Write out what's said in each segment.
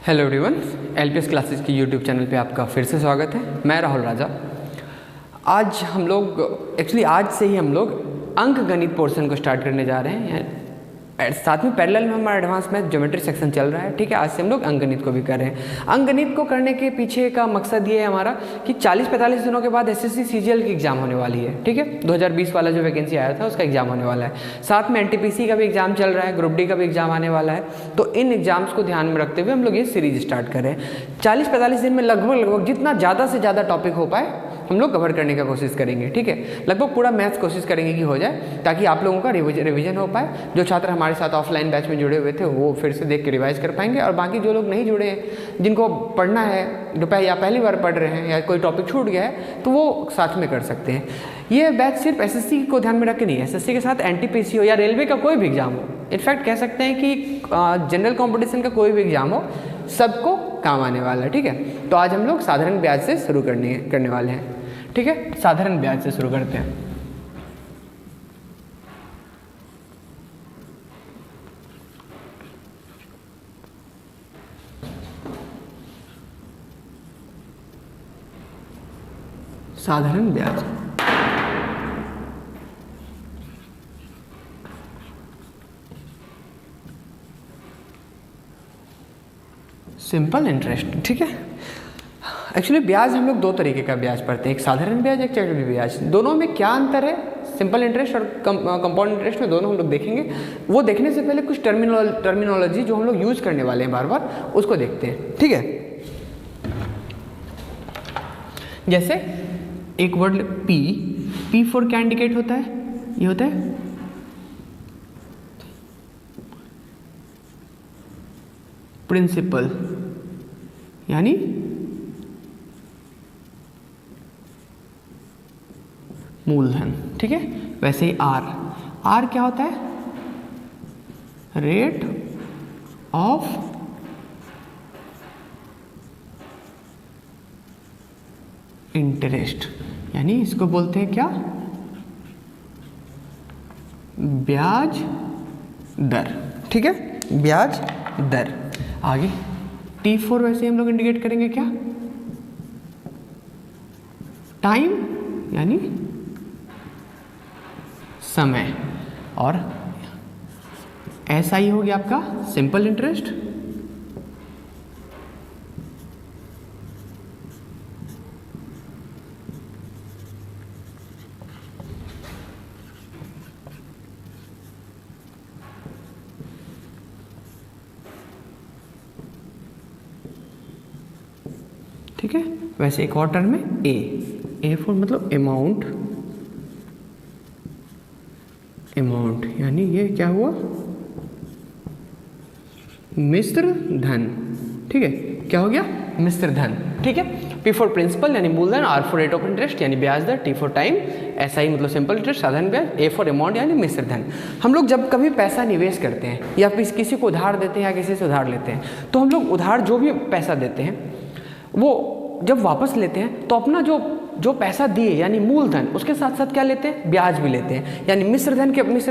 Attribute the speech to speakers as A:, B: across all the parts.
A: Hello everyone, LPS classes की YouTube channel पे आपका फिर से स्वागत है। मैं राहुल राजा। आज आज से ही हम लोग अंक गणित पोर्शन को स्टार्ट करने जा रहे हैं। साथ में पैरेलल में हमारा एडवांस मैथ ज्योमेट्री सेक्शन चल रहा है। ठीक है, आज से हम लोग अंक गणित को भी कर रहे हैं। अंक गणित को करने के पीछे का मकसद ये है हमारा कि 40-45 दिनों के बाद एसएससी सीजीएल की एग्जाम होने वाली है। ठीक है, 2020 वाला जो वैकेंसी आया था उसका एग्जाम होने वाला है। साथ में एनटीपीसी का भी एग्जाम चल रहा है, ग्रुप डी का भी एग्जाम आने वाला है। तो इन एग्जाम्स को ध्यान में रखते हुए हम लोग ये सीरीज स्टार्ट कर रहे हैं। 40-45 दिन में लगभग जितना ज़्यादा से ज़्यादा टॉपिक हो पाए हम लोग कवर करने का कोशिश करेंगे। ठीक है, लगभग पूरा मैथ्स कोशिश करेंगे कि हो जाए, ताकि आप लोगों का रिवीजन हो पाए। जो छात्र हमारे साथ ऑफलाइन बैच में जुड़े हुए थे वो फिर से देख के रिवाइज कर पाएंगे, और बाकी जो लोग नहीं जुड़े हैं, जिनको पढ़ना है, जो या पहली बार पढ़ रहे हैं या कोई टॉपिक छूट गया है, तो वो साथ में कर सकते हैं। ये बैच सिर्फ एसएससी को ध्यान में रख के नहीं है, एसएससी के साथ एनटीपीसी हो या रेलवे का कोई भी एग्जाम हो, इनफैक्ट कह सकते हैं कि जनरल कॉम्पिटिशन का कोई भी एग्जाम हो, सबको काम आने वाला है। ठीक है, तो आज हम लोग साधारण ब्याज से शुरू करने वाले हैं। ठीक है, साधारण ब्याज से शुरू करते हैं। साधारण ब्याज सिंपल इंटरेस्ट। ठीक है, एक्चुअली ब्याज हम लोग दो तरीके का ब्याज पढ़ते हैं, एक साधारण ब्याज, एक चक्रवृद्धि ब्याज। दोनों में क्या अंतर है, सिंपल इंटरेस्ट और कंपाउंड इंटरेस्ट में, दोनों हम लोग देखेंगे। वो देखने से पहले कुछ टर्मिनोलॉजी जो हम लोग यूज करने वाले हैं बार बार, उसको देखते हैं। ठीक है, जैसे एक वर्ड पी फॉर क्या इंडिकेट होता है, ये होता है प्रिंसिपल, यानी मूलधन। ठीक है, वैसे ही आर क्या होता है, रेट ऑफ इंटरेस्ट, यानी इसको बोलते हैं क्या, ब्याज दर। ठीक है, ब्याज दर। आगे T4 वैसे हम लोग इंडिकेट करेंगे क्या, टाइम, यानी समय। और SI हो गया आपका सिंपल इंटरेस्ट, ठीक है। वैसे एक और टर्म है ए फॉर मतलब अमाउंट, यानी ये क्या हुआ, मिश्र धन। ठीक है, क्या हो गया, मिश्र धन। ठीक है, P फॉर प्रिंसिपल यानी मूलधन, R for rate of interest यानी ब्याज दर, T फॉर टाइम, SI मतलब सिंपल इंटरेस्ट साधारण ब्याज, A फॉर अमाउंट यानी मिश्र धन। हम लोग जब कभी पैसा निवेश करते हैं या किसी को उधार देते हैं या किसी से उधार लेते हैं, तो हम लोग उधार जो भी पैसा देते हैं वो जब वापस लेते हैं तो अपना जो पैसा दिए यानी मूलधन, उसके साथ साथ क्या लेते हैं, ब्याज भी लेते हैं। यानी मिश्र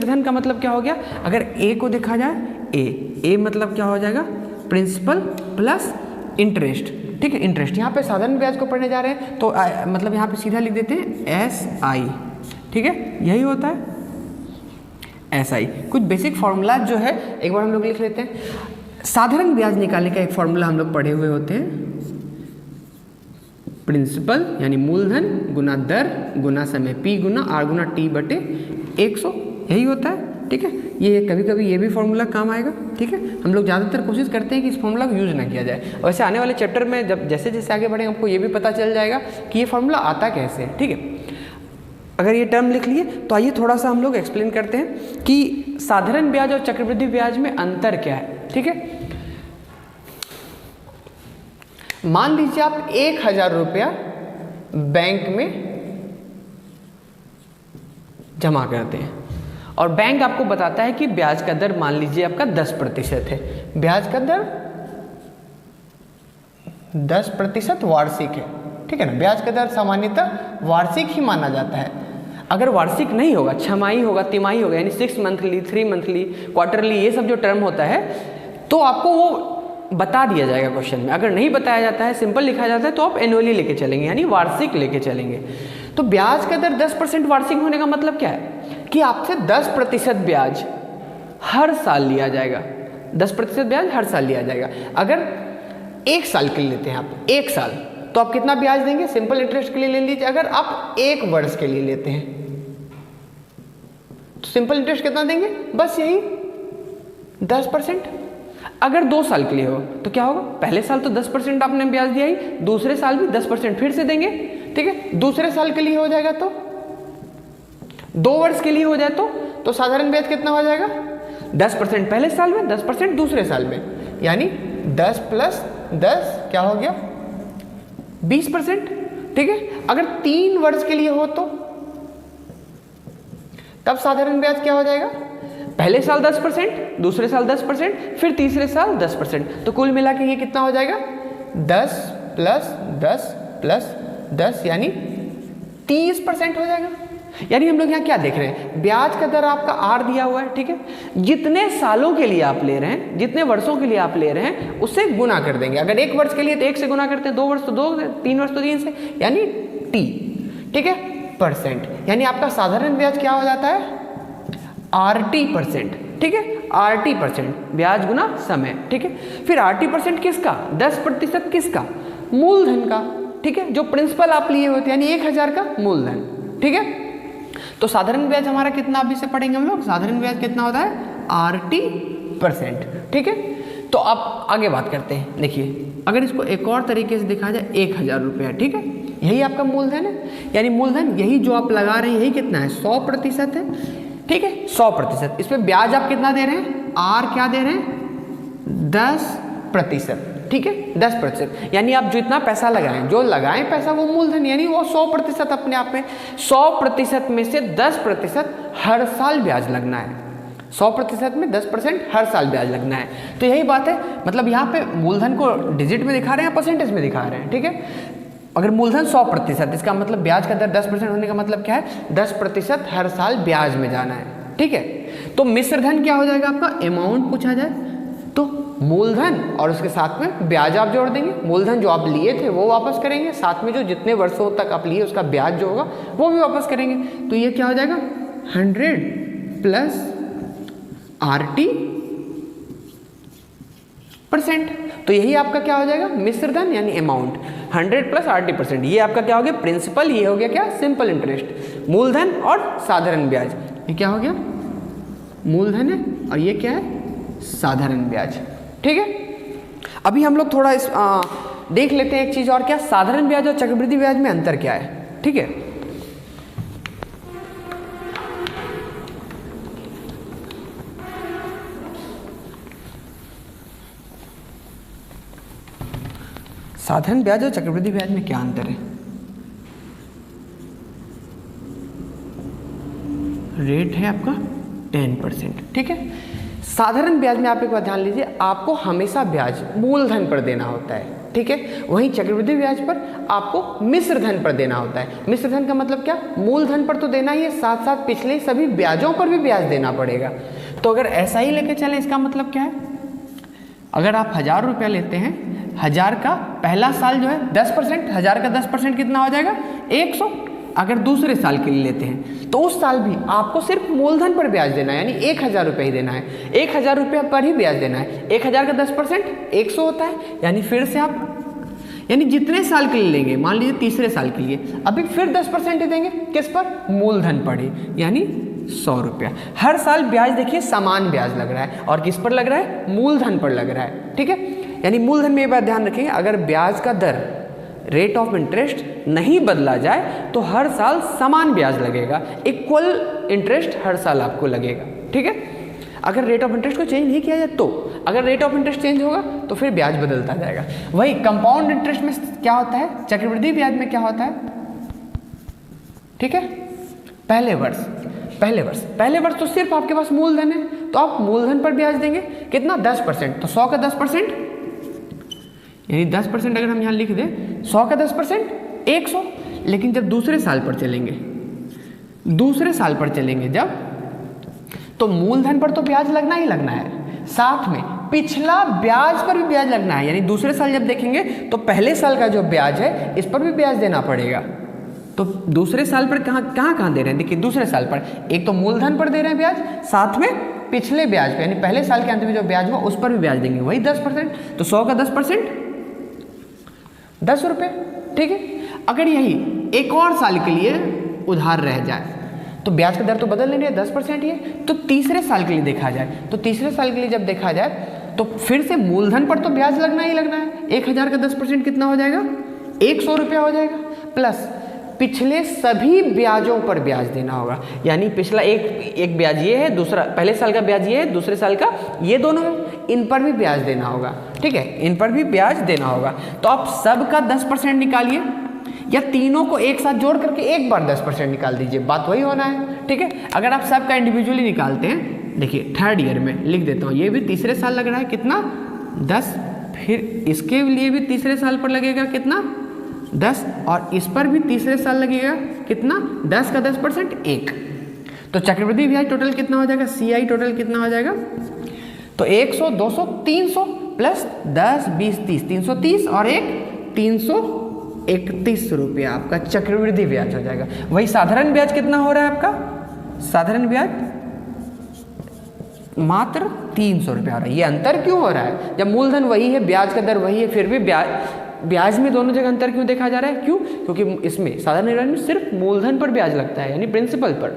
A: धन का मतलब क्या हो गया, अगर ए को देखा जाए, ए मतलब क्या हो जाएगा, प्रिंसिपल प्लस इंटरेस्ट। ठीक है, इंटरेस्ट। यहाँ पे साधारण ब्याज को पढ़ने जा रहे हैं तो मतलब यहाँ पे सीधा लिख देते हैं SI। ठीक है, यही होता है SI। कुछ बेसिक फॉर्मूला जो है एक बार हम लोग लिख लेते हैं। साधारण ब्याज निकालने का एक फॉर्मूला हम लोग पढ़े हुए होते हैं, प्रिंसिपल यानी मूलधन गुना दर गुना समय, P गुना R गुना T बटे 100, यही होता है। ठीक है, ये कभी कभी ये भी फॉर्मूला काम आएगा। ठीक है, हम लोग ज़्यादातर कोशिश करते हैं कि इस फॉर्मूला को यूज ना किया जाए। वैसे आने वाले चैप्टर में जब जैसे जैसे आगे बढ़ेंगे आपको ये भी पता चल जाएगा कि ये फॉर्मूला आता कैसे। ठीक है, अगर ये टर्म लिख लिए तो आइए थोड़ा सा हम लोग एक्सप्लेन करते हैं कि साधारण ब्याज और चक्रवृद्धि ब्याज में अंतर क्या है। ठीक है, मान लीजिए आप 1000 रुपया बैंक में जमा करते हैं और बैंक आपको बताता है कि ब्याज का दर मान लीजिए आपका 10% है। ब्याज का दर 10% वार्षिक है। ठीक है ना, ब्याज का दर सामान्यतः वार्षिक ही माना जाता है। अगर वार्षिक नहीं होगा, छमाही होगा, तिमाही होगा, यानी 6 मंथली, 3 मंथली, क्वार्टरली, ये सब जो टर्म होता है, तो आपको वो बता दिया जाएगा क्वेश्चन में। अगर नहीं बताया जाता है, सिंपल लिखा जाता है, तो आप एनुअली लेके चलेंगे, यानी वार्षिक लेके चलेंगे। तो ब्याज का दर 10% वार्षिक होने का मतलब क्या है कि आपसे 10% ब्याज हर साल लिया जाएगा। 10% ब्याज हर साल लिया जाएगा। अगर 1 साल के लिए लेते हैं आप, 1 साल, तो आप कितना ब्याज देंगे? सिंपल इंटरेस्ट के लिए ले लीजिए। अगर आप 1 वर्ष के लिए लेते हैं तो सिंपल इंटरेस्ट कितना देंगे? बस यही 10%। अगर 2 साल के लिए हो तो क्या होगा? पहले साल तो 10% आपने ब्याज दिया ही, दूसरे साल भी 10% फिर से देंगे, ठीक है। दूसरे साल के लिए हो जाएगा तो 2 वर्ष के लिए हो जाए तो साधारण ब्याज कितना हो जाएगा? 10% पहले साल में, 10% दूसरे साल में, यानी 10 + 10 क्या हो गया? 20%, ठीक है। अगर 3 वर्ष के लिए हो तो तब साधारण ब्याज क्या हो जाएगा? पहले साल 10%, दूसरे साल 10%, फिर तीसरे साल 10%, तो कुल मिला के ये कितना हो जाएगा? 10 + 10 + 10 यानी 30% हो जाएगा। यानी हम लोग यहाँ क्या देख रहे हैं? ब्याज का दर आपका R दिया हुआ है, ठीक है। जितने सालों के लिए आप ले रहे हैं, जितने वर्षों के लिए आप ले रहे हैं, उससे गुना कर देंगे। अगर 1 वर्ष के लिए तो 1 से गुना करते हैं, 2 वर्ष तो 2 से, 3 वर्ष तो 3 से, यानी T, ठीक है, %। यानी आपका साधारण ब्याज क्या हो जाता है? RT%, ठीक है, RT%, ब्याज गुना समय, ठीक है। फिर RT% किसका? 10% किसका? मूलधन का, ठीक है, जो प्रिंसिपल आप लिए होते हैं, यानी 1000 का मूलधन, ठीक है। तो साधारण ब्याज हमारा कितना अभी से पढ़ेंगे हम लोग? साधारण ब्याज कितना होता है? RT%, ठीक है। तो आप आगे बात करते हैं। देखिए, अगर इसको एक और तरीके से दिखा जाए, 1000 रुपया, ठीक है, यही आपका मूलधन है। यानी मूलधन यही जो आप लगा रहे हैं, यही कितना है? 100% है, ठीक है, 100%। इस पे ब्याज आप कितना दे रहे हैं? R क्या दे रहे हैं? 10%, ठीक है, 10%। यानी आप जितना पैसा लगाएं, जो लगाएं पैसा, वो मूलधन, यानी वो 100% अपने आप में। 100% में से 10% हर साल ब्याज लगना है। 100% में 10% हर साल ब्याज लगना है। तो यही बात है, मतलब यहाँ पे मूलधन को डिजिट में दिखा रहे हैं, परसेंटेज में दिखा रहे हैं, ठीक है। अगर मूलधन 100%, इसका मतलब ब्याज का दर 10% होने का मतलब क्या है? 10% हर साल ब्याज में जाना है, ठीक है। तो मिश्रधन क्या हो जाएगा आपका? अमाउंट पूछा जाए तो मूलधन और उसके साथ में ब्याज आप जोड़ देंगे। मूलधन जो आप लिए थे वो वापस करेंगे, साथ में जो जितने वर्षों तक आप लिए उसका ब्याज जो होगा वो भी वापस करेंगे। तो ये क्या हो जाएगा? 100 + RT%। तो यही आपका क्या हो जाएगा? मिश्रधन यानी अमाउंट। 100 + RT%, ये आपका क्या हो गया? प्रिंसिपल। ये हो गया क्या? Simple interest. मूलधन और साधारण ब्याज, ये क्या हो गया? मूलधन है और ये क्या है? साधारण ब्याज, ठीक है। अभी हम लोग थोड़ा देख लेते हैं एक चीज और, क्या साधारण ब्याज और चक्रवृद्धि ब्याज में अंतर क्या है, ठीक है। साधारण ब्याज और चक्रवृद्धि ब्याज में क्या अंतर है? रेट है आपका 10%, ठीक है। साधारण ब्याज में आप एक बात ध्यान लीजिए, आपको हमेशा ब्याज मूलधन पर देना होता है, ठीक है। वहीं चक्रवृद्धि ब्याज पर आपको मिश्रधन पर देना होता है। मिश्रधन का मतलब क्या? मूलधन पर तो देना ही है, साथ साथ पिछले सभी ब्याजों पर भी ब्याज देना पड़ेगा। तो अगर ऐसा ही लेके चलें, इसका मतलब क्या है? अगर आप 1000 रुपया लेते हैं, 1000 का पहला साल जो है 10%, 1000 का 10% कितना हो जाएगा? 100। अगर दूसरे साल के लिए लेते हैं तो उस साल भी आपको सिर्फ मूलधन पर ब्याज देना है, यानी 1000 रुपये ही देना है। 1000 रुपया पर ही ब्याज देना है। 1000 का 10% 100 होता है, यानी फिर से आप यानी जितने साल के लिए लेंगे, मान लीजिए तीसरे साल के लिए, अभी फिर 10% ही देंगे। किस पर? मूलधन पर ही, यानी 100 रुपया। हर साल ब्याज देखिए समान ब्याज लग रहा है, और किस पर लग रहा है? मूलधन पर लग रहा है, ठीक है। यानी मूलधन में ये बात ध्यान रखेंगे, अगर ब्याज का दर, रेट ऑफ इंटरेस्ट नहीं बदला जाए तो हर साल समान ब्याज लगेगा, इक्वल इंटरेस्ट हर साल आपको लगेगा, ठीक है। अगर रेट ऑफ इंटरेस्ट को चेंज नहीं किया जाए तो, अगर रेट ऑफ इंटरेस्ट चेंज होगा तो फिर ब्याज बदलता जाएगा। वही कंपाउंड इंटरेस्ट में क्या होता है? चक्रवृद्धि ब्याज में क्या होता है? ठीक है, पहले वर्ष तो सिर्फ आपके पास मूलधन है, तो आप मूलधन पर ब्याज देंगे कितना? 10%। तो 100 का 10%, यानी 10% अगर हम यहाँ लिख दें, 100 का 10% 100। लेकिन जब दूसरे साल पर चलेंगे जब, तो मूलधन पर तो ब्याज लगना ही लगना है, साथ में पिछला ब्याज पर भी ब्याज लगना है, यानी दूसरे साल जब देखेंगे तो पहले साल का जो ब्याज है इस पर भी ब्याज देना पड़ेगा। तो दूसरे साल पर कहाँ दे रहे हैं, देखिए दूसरे साल पर एक तो मूलधन पर दे रहे हैं ब्याज, साथ में पिछले ब्याज पे यानी पहले साल के अंत में जो ब्याज हुआ उस पर भी ब्याज देंगे, वही 10%। तो 100 का 10% 10 रुपये, ठीक है। अगर यही एक और साल के लिए उधार रह जाए तो ब्याज का दर तो बदल नहीं है, 10% ही है। तो तीसरे साल के लिए देखा जाए, तो तीसरे साल के लिए जब देखा जाए तो फिर से मूलधन पर तो ब्याज लगना ही लगना है। 1000 का 10% कितना हो जाएगा, 100 रुपया हो जाएगा, प्लस पिछले सभी ब्याजों पर ब्याज देना होगा। यानी पिछला एक ब्याज ये है, दूसरा पहले साल का ब्याज ये है, दूसरे साल का ये दोनों है, इन पर भी ब्याज देना होगा, ठीक है, इन पर भी ब्याज देना होगा। तो आप सब का 10% निकालिए या तीनों को एक साथ जोड़ करके एक बार 10% निकाल दीजिए, बात वही होना है, ठीक है। अगर आप सब का इंडिविजुअली निकालते हैं, देखिए थर्ड ईयर में लिख देता हूँ, ये भी तीसरे साल लग रहा है कितना 10, फिर इसके लिए भी तीसरे साल पर लगेगा कितना 10, और इस पर भी तीसरे साल लगेगा कितना 10 का 10% 1। तो चक्रवृद्धि ब्याज टोटल कितना हो जाएगा, CI टोटल कितना हो जाएगा, तो 100 200 300 प्लस 10 20 30 330 और एक 331 रुपया आपका चक्रवृद्धि ब्याज हो जाएगा। वही साधारण ब्याज कितना हो रहा है आपका, साधारण ब्याज मात्र 300 रुपया हो रहा है। ये अंतर क्यों हो रहा है, जब मूलधन वही है, ब्याज का दर वही है, फिर भी ब्याज में दोनों जगह अंतर क्यों देखा जा रहा है, क्यों, क्योंकि इसमें साधारण ब्याज में सिर्फ मूलधन पर ब्याज लगता है यानी प्रिंसिपल पर,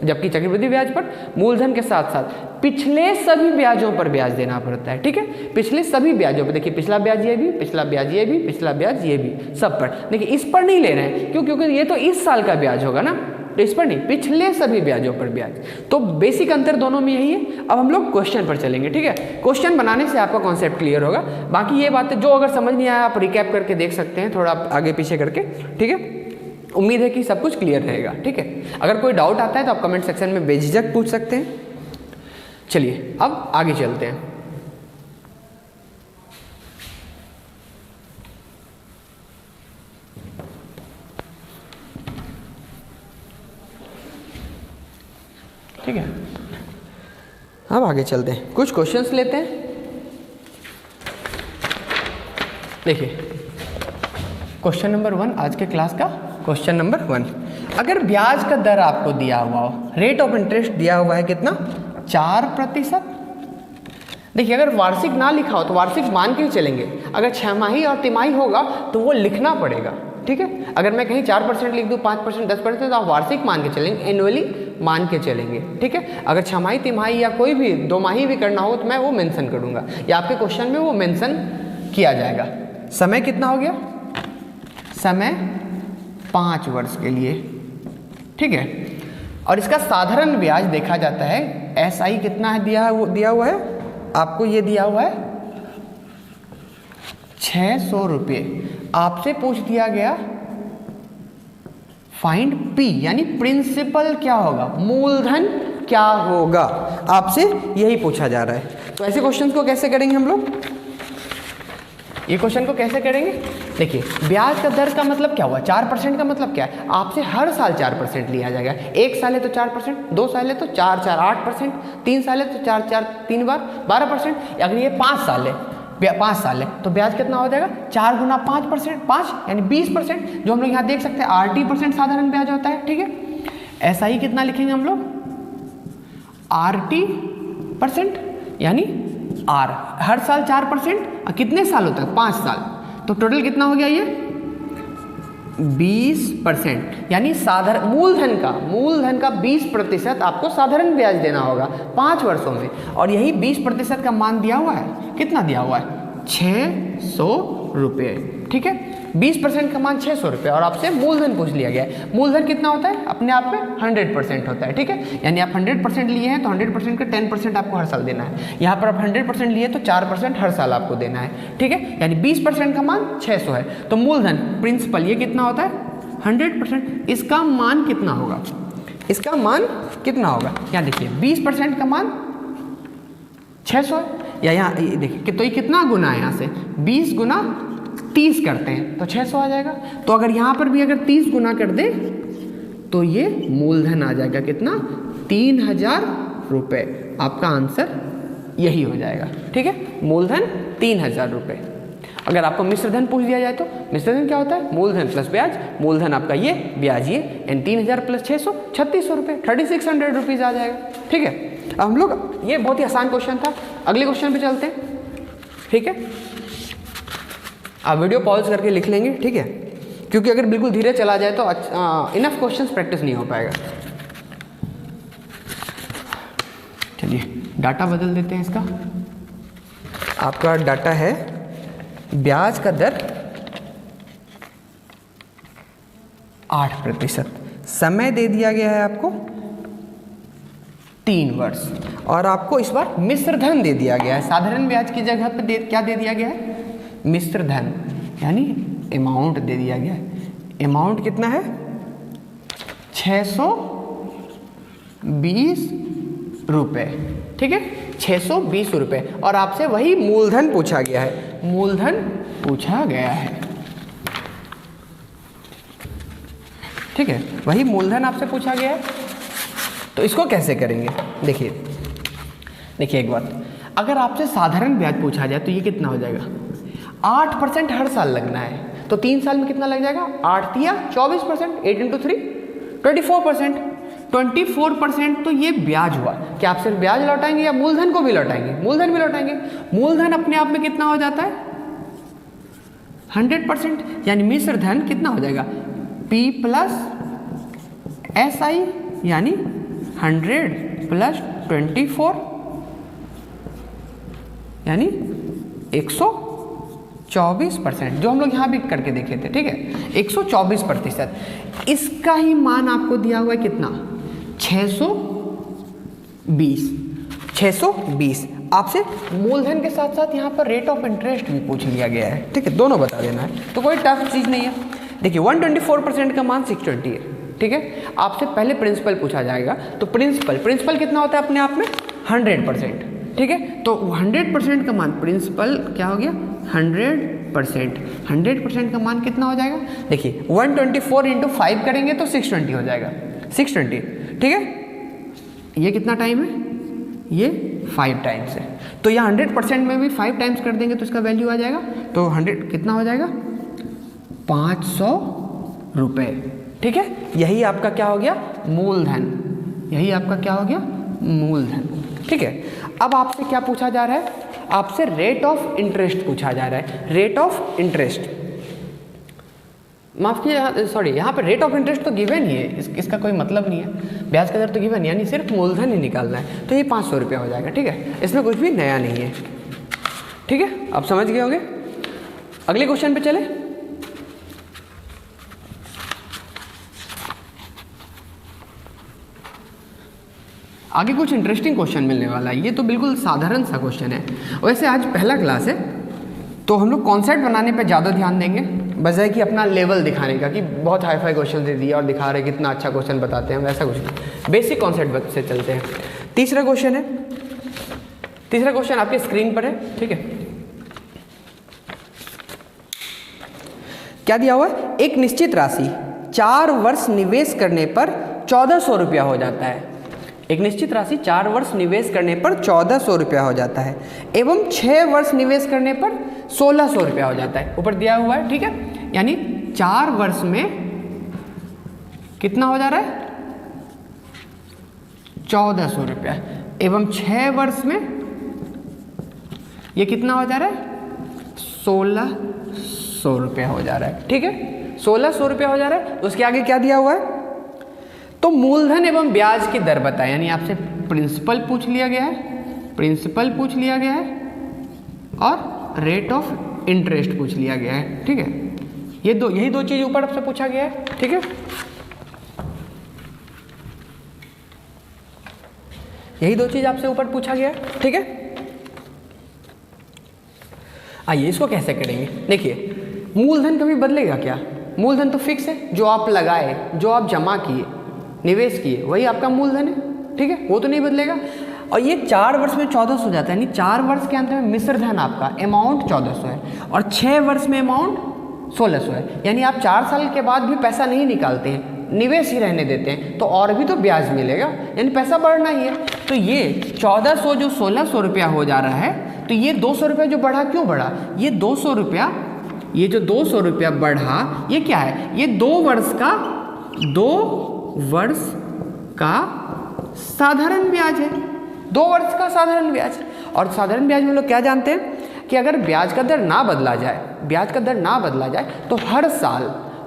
A: जबकि चक्रवृद्धि ब्याज पर मूलधन के साथ साथ पिछले सभी ब्याजों पर ब्याज देना पड़ता है, ठीक है। पिछले सभी ब्याजों पर, देखिए पिछला ब्याज ये भी, पिछला ब्याज ये भी, पिछला ब्याज ये भी, सब पर। देखिए इस पर नहीं ले रहे हैं, क्यों, क्योंकि ये तो इस साल का ब्याज होगा ना, तो इस पर नहीं, पिछले सभी ब्याजों पर ब्याज। तो बेसिक अंतर दोनों में यही है। अब हम लोग क्वेश्चन पर चलेंगे, ठीक है। क्वेश्चन बनाने से आपका कॉन्सेप्ट क्लियर होगा। बाकी ये बातें जो अगर समझ नहीं आया आप रिकैप करके देख सकते हैं, थोड़ा आगे पीछे करके, ठीक है। उम्मीद है कि सब कुछ क्लियर रहेगा, ठीक है। अगर कोई डाउट आता है तो आप कमेंट सेक्शन में बेझिझक पूछ सकते हैं। चलिए अब आगे चलते हैं। ठीक है, अब आगे चलते हैं, कुछ क्वेश्चंस लेते हैं। देखिए क्वेश्चन नंबर 1 आज के क्लास का क्वेश्चन नंबर 1, अगर ब्याज का दर आपको दिया हुआ हो, रेट ऑफ इंटरेस्ट दिया हुआ है कितना 4%। देखिए अगर वार्षिक ना लिखा हो तो वार्षिक मान के ही चलेंगे, अगर छमाही और तिमाही होगा तो वो लिखना पड़ेगा, ठीक है। अगर मैं कहीं 4% लिख दूँ, 5% 10% तो आप वार्षिक मान के चलेंगे, एनुअली मान के चलेंगे, ठीक है। अगर छमाही तिमाही या कोई भी दोमाही भी करना हो तो मैं वो मेंशन करूँगा, या आपके क्वेश्चन में वो मेंशन किया जाएगा। समय कितना हो गया, समय 5 वर्ष के लिए, ठीक है। और इसका साधारण ब्याज देखा जाता है, SI कितना है दिया हुआ है आपको, ये दिया हुआ है 600 रुपये। आपसे पूछ दिया गया फाइंड P, यानी प्रिंसिपल क्या होगा, मूलधन क्या होगा, आपसे यही पूछा जा रहा है। तो ऐसे क्वेश्चन को कैसे करेंगे हम लोग, ये क्वेश्चन को कैसे करेंगे। देखिए ब्याज का दर का मतलब क्या हुआ, 4% का मतलब क्या है, आपसे हर साल 4% लिया जाएगा। 1 साल है तो 4%, 2 साल है तो 4 4 8%, 3 साल है तो 4 4 3 बार 12%। अगर ये 5 साल है, 5 साल है तो ब्याज कितना हो जाएगा, 4 गुना 5%, 5 यानी 20%, जो हम लोग यहाँ देख सकते हैं 80% साधारण ब्याज होता है, ठीक है। SI कितना लिखेंगे हम लोग, 80% यानी R, हर साल 4%, कितने साल होता है 5 साल, तो टोटल कितना हो गया ये 20%, यानी साधारण मूलधन का 20% आपको साधारण ब्याज देना होगा 5 वर्षों में। और यही 20% का मान दिया हुआ है, कितना दिया हुआ है 600 रुपये, ठीक है। 20% का मान 600 रुपये और आपसे मूलधन पूछ लिया गया है। मूलधन कितना होता है अपने आप में 100% होता है, ठीक है। यानी आप 100% लिए हैं तो 100% का 10% आपको हर साल देना है। यहाँ पर आप 100% लिए तो 4% हर साल आपको देना है, ठीक है। यानी 20% का मान 600 है, तो मूलधन प्रिंसिपल ये कितना होता है 100%। इसका मान कितना होगा, इसका मान कितना होगा, यहाँ देखिए 20% का मान 600 है, या यहाँ देखिए तो ये कितना गुना है, यहाँ से 20 गुना 30 करते हैं तो 600 आ जाएगा। तो अगर यहाँ पर भी अगर 30 गुना कर दे तो ये मूलधन आ जाएगा कितना 3000 रुपये। आपका आंसर यही हो जाएगा, ठीक है। मूलधन 3000 रुपये। अगर आपको मिश्र धन पूछ दिया जाए तो मिश्र धन क्या होता है? मूलधन प्लस ब्याज, मूलधन आपका ये, ब्याज ये, एंड 3000 प्लस 600 3600 रुपये, 3600 रुपीज़ आ जाएगा। ठीक है, अब हम लोग, ये बहुत ही आसान क्वेश्चन था, अगले क्वेश्चन पे चलते हैं। ठीक है, आप वीडियो पॉज करके लिख लेंगे, ठीक है, क्योंकि अगर बिल्कुल धीरे चला जाए तो इनफ क्वेश्चंस प्रैक्टिस नहीं हो पाएगा। चलिए डाटा बदल देते हैं इसका। आपका डाटा है ब्याज का दर 8%, समय दे दिया गया है आपको 3 वर्ष, और आपको इस बार मिश्र धन दे दिया गया है। साधारण ब्याज की जगह पे क्या दे दिया गया है? मिश्र धन, यानी अमाउंट दे दिया गया है। अमाउंट कितना है? 620 रुपये। ठीक है, 620 रुपये, और आपसे वही मूलधन पूछा गया है, मूलधन पूछा गया है। ठीक है, वही मूलधन आपसे पूछा गया है। तो इसको कैसे करेंगे? देखिए एक बात, अगर आपसे साधारण ब्याज पूछा जाए तो ये कितना हो जाएगा? 8% हर साल लगना है, तो 3 साल में कितना लग जाएगा? 8 या 24%, 8 × 3 24%। 24% तो ये ब्याज हुआ। क्या आप सिर्फ ब्याज लौटाएंगे या मूलधन को भी लौटाएंगे? मूलधन भी लौटाएंगे। मूलधन अपने आप में कितना हो जाता है? 100%, यानी मिश्र धन कितना हो जाएगा? P + SI, यानी 100 + 24, यानी 124%, जो हम लोग यहाँ भी करके देखे थे। ठीक है, 124%। इसका ही मान आपको दिया हुआ है कितना? 620। आपसे मूलधन के साथ साथ यहाँ पर रेट ऑफ इंटरेस्ट भी पूछ लिया गया है। ठीक है, दोनों बता देना है, तो कोई टफ चीज़ नहीं है। देखिए 124% का मान 620 है। ठीक है, आपसे पहले प्रिंसिपल पूछा जाएगा, तो प्रिंसिपल कितना होता है अपने आप में? 100%। ठीक है, तो 100% का मान, प्रिंसिपल क्या हो गया? 100%। 100% का मान कितना हो जाएगा? देखिए 124 × 5 करेंगे तो 620 हो जाएगा, 620। ठीक है, ये कितना टाइम है? ये 5 टाइम्स है। तो यहाँ 100% में भी 5 टाइम्स कर देंगे तो इसका वैल्यू आ जाएगा, तो 100 कितना हो जाएगा? 500 रुपये। ठीक है, यही आपका क्या हो गया? मूलधन। यही आपका क्या हो गया? मूलधन। ठीक है, अब आपसे क्या पूछा जा रहा है? आपसे रेट ऑफ इंटरेस्ट पूछा जा रहा है। रेट ऑफ इंटरेस्ट, माफ कीजिए, सॉरी, यहाँ पे रेट ऑफ इंटरेस्ट तो गिवन ही है, इसका कोई मतलब नहीं है। ब्याज का दर तो गिवन, यानी सिर्फ मूलधन ही निकालना है, तो ये 500 रुपया हो जाएगा। ठीक है, इसमें कुछ भी नया नहीं है। ठीक है, आप समझ गए होंगे। अगले क्वेश्चन पे चले। आगे कुछ इंटरेस्टिंग क्वेश्चन मिलने वाला है। ये तो बिल्कुल साधारण सा क्वेश्चन है। वैसे आज पहला क्लास है, तो हम लोग कॉन्सेप्ट बनाने पे ज़्यादा ध्यान देंगे, बजाय कि अपना लेवल दिखाने का कि बहुत हाई फाई क्वेश्चन दे दिया और दिखा रहे कितना अच्छा क्वेश्चन बताते हैं, वैसा कुछ नहीं। बेसिक कॉन्सेप्ट से चलते हैं। तीसरा क्वेश्चन है, तीसरा क्वेश्चन आपके स्क्रीन पर है। ठीक है, क्या दिया हुआ है? एक निश्चित राशि 4 वर्ष निवेश करने पर 1400 रुपया हो जाता है। एक निश्चित राशि 4 वर्ष निवेश करने पर 1400 रुपया हो जाता है, एवं 6 वर्ष निवेश करने पर 1600 रुपया हो जाता है। ऊपर दिया हुआ है। ठीक है, यानी 4 वर्ष में कितना हो जा रहा है? 1400 रुपया, एवं 6 वर्ष में ये कितना हो जा रहा है? 1600 रुपया हो जा रहा है। ठीक है, 1600 रुपया हो जा रहा है। उसके आगे क्या दिया हुआ है? तो मूलधन एवं ब्याज की दर बताएं, यानी आपसे प्रिंसिपल पूछ लिया गया है, प्रिंसिपल पूछ लिया गया है, और रेट ऑफ इंटरेस्ट पूछ लिया गया है। ठीक है, यही दो चीज ऊपर आपसे पूछा गया है। ठीक है, यही 2 चीज आपसे ऊपर पूछा गया है। ठीक है, आइए इसको कैसे करेंगे। देखिए मूलधन कभी बदलेगा क्या? मूलधन तो फिक्स है, जो आप लगाए, जो आप जमा किए, निवेश किए, वही आपका मूलधन है। ठीक है, वो तो नहीं बदलेगा। और ये 4 वर्ष में 1400 हो जाता है, यानी 4 वर्ष के अंत में मिश्र धन आपका अमाउंट 1400 है, और 6 वर्ष में अमाउंट 1600 है। यानी आप 4 साल के बाद भी पैसा नहीं निकालते हैं, निवेश ही रहने देते हैं, तो और भी तो ब्याज मिलेगा, यानी पैसा बढ़ना ही है। तो ये 1400 जो 1600 रुपया हो जा रहा है, तो ये 200 रुपया जो बढ़ा, क्यों बढ़ा? ये 200 रुपया, ये जो 200 रुपया बढ़ा, ये क्या है? ये 2 वर्ष का साधारण ब्याज है। 2 वर्ष का साधारण ब्याज। और साधारण ब्याज में लोग क्या जानते हैं कि अगर ब्याज का दर ना बदला जाए, तो हर साल